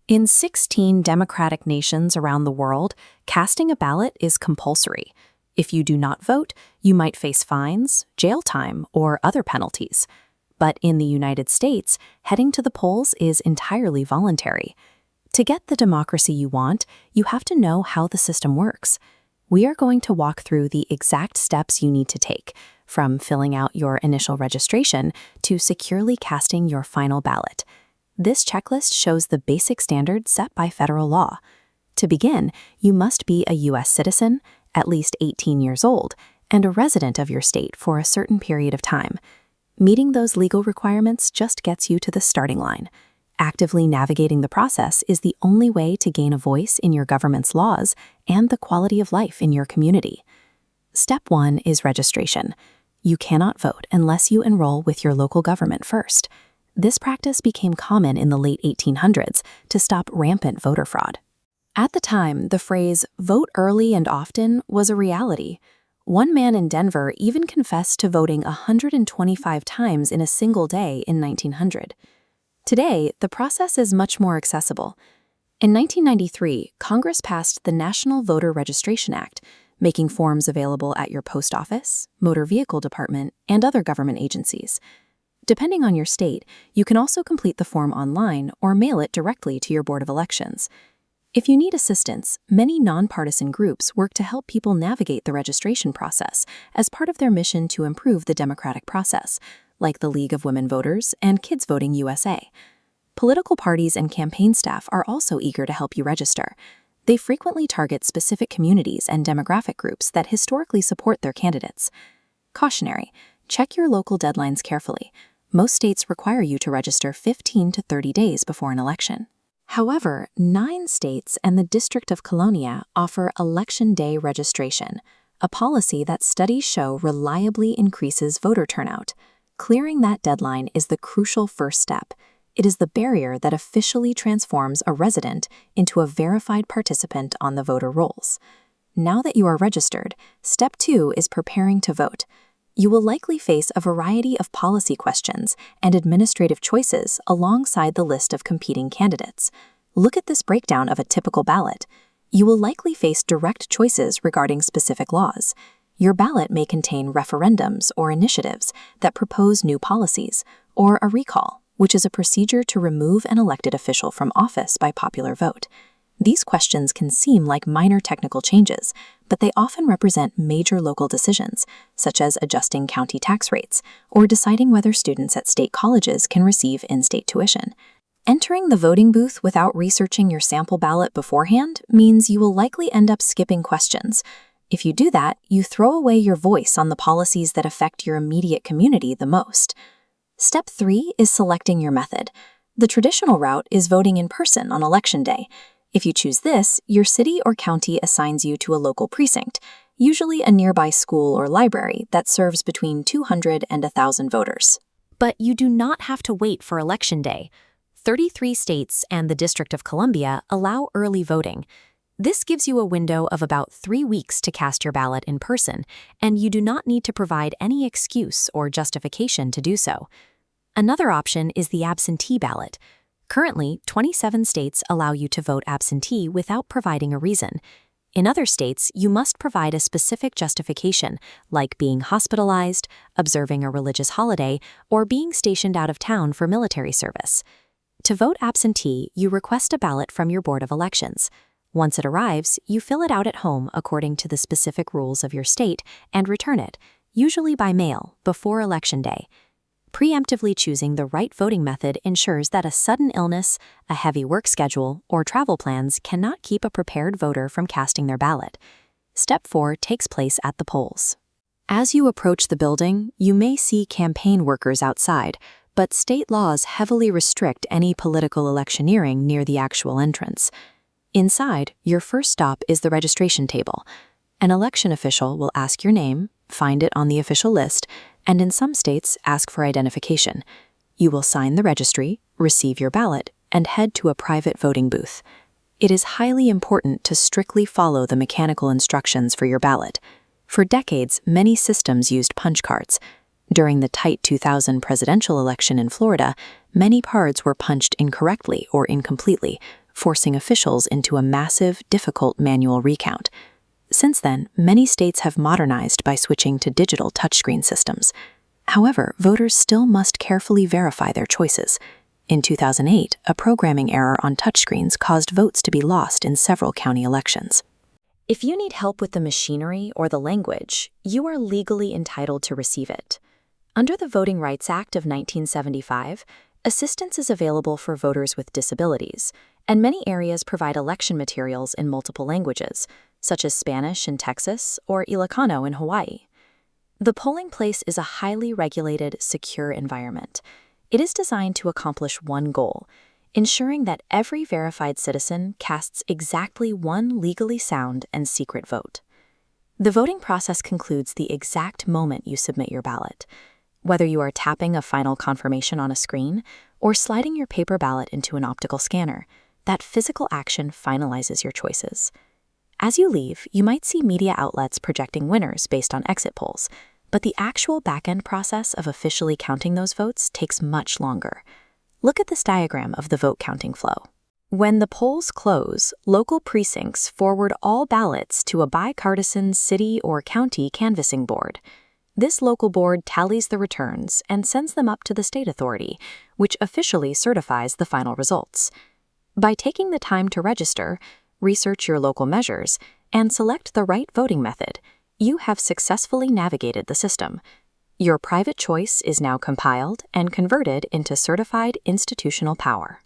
In 16 democratic nations around the world, casting a ballot is compulsory. If you do not vote, you might face fines, jail time, or other penalties. But in the United States, heading to the polls is entirely voluntary. To get the democracy you want, you have to know how the system works. We are going to walk through the exact steps you need to take, from filling out your initial registration to securely casting your final ballot. This checklist shows the basic standards set by federal law. To begin, you must be a U.S. citizen, at least 18 years old, and a resident of your state for a certain period of time. Meeting those legal requirements just gets you to the starting line. Actively navigating the process is the only way to gain a voice in your government's laws and the quality of life in your community. Step 1 is registration. You cannot vote unless you enroll with your local government first. This practice became common in the late 1800s to stop rampant voter fraud. At the time, the phrase "vote early and often" was a reality. One man in Denver even confessed to voting 125 times in a single day in 1900. Today, the process is much more accessible. In 1993, Congress passed the National Voter Registration Act, making forms available at your post office, motor vehicle department, and other government agencies. Depending on your state, you can also complete the form online or mail it directly to your Board of Elections. If you need assistance, many nonpartisan groups work to help people navigate the registration process as part of their mission to improve the democratic process, like the League of Women Voters and Kids Voting USA. Political parties and campaign staff are also eager to help you register. They frequently target specific communities and demographic groups that historically support their candidates. Cautionary: check your local deadlines carefully. Most states require you to register 15 to 30 days before an election. However, 9 states and the District of Columbia offer Election Day registration, a policy that studies show reliably increases voter turnout. Clearing that deadline is the crucial first step. It is the barrier that officially transforms a resident into a verified participant on the voter rolls. Now that you are registered, step 2 is preparing to vote. You will likely face a variety of policy questions and administrative choices alongside the list of competing candidates. Look at this breakdown of a typical ballot. You will likely face direct choices regarding specific laws. Your ballot may contain referendums or initiatives that propose new policies, or a recall, which is a procedure to remove an elected official from office by popular vote. These questions can seem like minor technical changes, but they often represent major local decisions, such as adjusting county tax rates or deciding whether students at state colleges can receive in-state tuition. Entering the voting booth without researching your sample ballot beforehand means you will likely end up skipping questions. If you do that, you throw away your voice on the policies that affect your immediate community the most. Step 3 is selecting your method. The traditional route is voting in person on Election Day. If you choose this, your city or county assigns you to a local precinct, usually a nearby school or library that serves between 200 and 1,000 voters. But you do not have to wait for Election Day. 33 states and the District of Columbia allow early voting. This gives you a window of about 3 weeks to cast your ballot in person, and you do not need to provide any excuse or justification to do so. Another option is the absentee ballot. Currently, 27 states allow you to vote absentee without providing a reason. In other states, you must provide a specific justification, like being hospitalized, observing a religious holiday, or being stationed out of town for military service. To vote absentee, you request a ballot from your Board of Elections. Once it arrives, you fill it out at home according to the specific rules of your state and return it, usually by mail, before Election Day. Preemptively choosing the right voting method ensures that a sudden illness, a heavy work schedule, or travel plans cannot keep a prepared voter from casting their ballot. Step 4 takes place at the polls. As you approach the building, you may see campaign workers outside, but state laws heavily restrict any political electioneering near the actual entrance. Inside, your first stop is the registration table. An election official will ask your name, find it on the official list, and in some states ask for identification. You will sign the registry, receive your ballot, and head to a private voting booth. It is highly important to strictly follow the mechanical instructions for your ballot. For decades, many systems used punch cards. During the tight 2000 presidential election in Florida, many cards were punched incorrectly or incompletely, forcing officials into a massive, difficult manual recount. Since then, many states have modernized by switching to digital touchscreen systems. However, voters still must carefully verify their choices. In 2008, a programming error on touchscreens caused votes to be lost in several county elections. If you need help with the machinery or the language, you are legally entitled to receive it. Under the Voting Rights Act of 1975, assistance is available for voters with disabilities, and many areas provide election materials in multiple languages, such as Spanish in Texas or Ilocano in Hawaii. The polling place is a highly regulated, secure environment. It is designed to accomplish one goal: ensuring that every verified citizen casts exactly one legally sound and secret vote. The voting process concludes the exact moment you submit your ballot. Whether you are tapping a final confirmation on a screen or sliding your paper ballot into an optical scanner, that physical action finalizes your choices. As you leave, you might see media outlets projecting winners based on exit polls, but the actual back-end process of officially counting those votes takes much longer. Look at this diagram of the vote counting flow. When the polls close, local precincts forward all ballots to a bipartisan city or county canvassing board. This local board tallies the returns and sends them up to the state authority, which officially certifies the final results. By taking the time to register, research your local measures, and select the right voting method, you have successfully navigated the system. Your private choice is now compiled and converted into certified institutional power.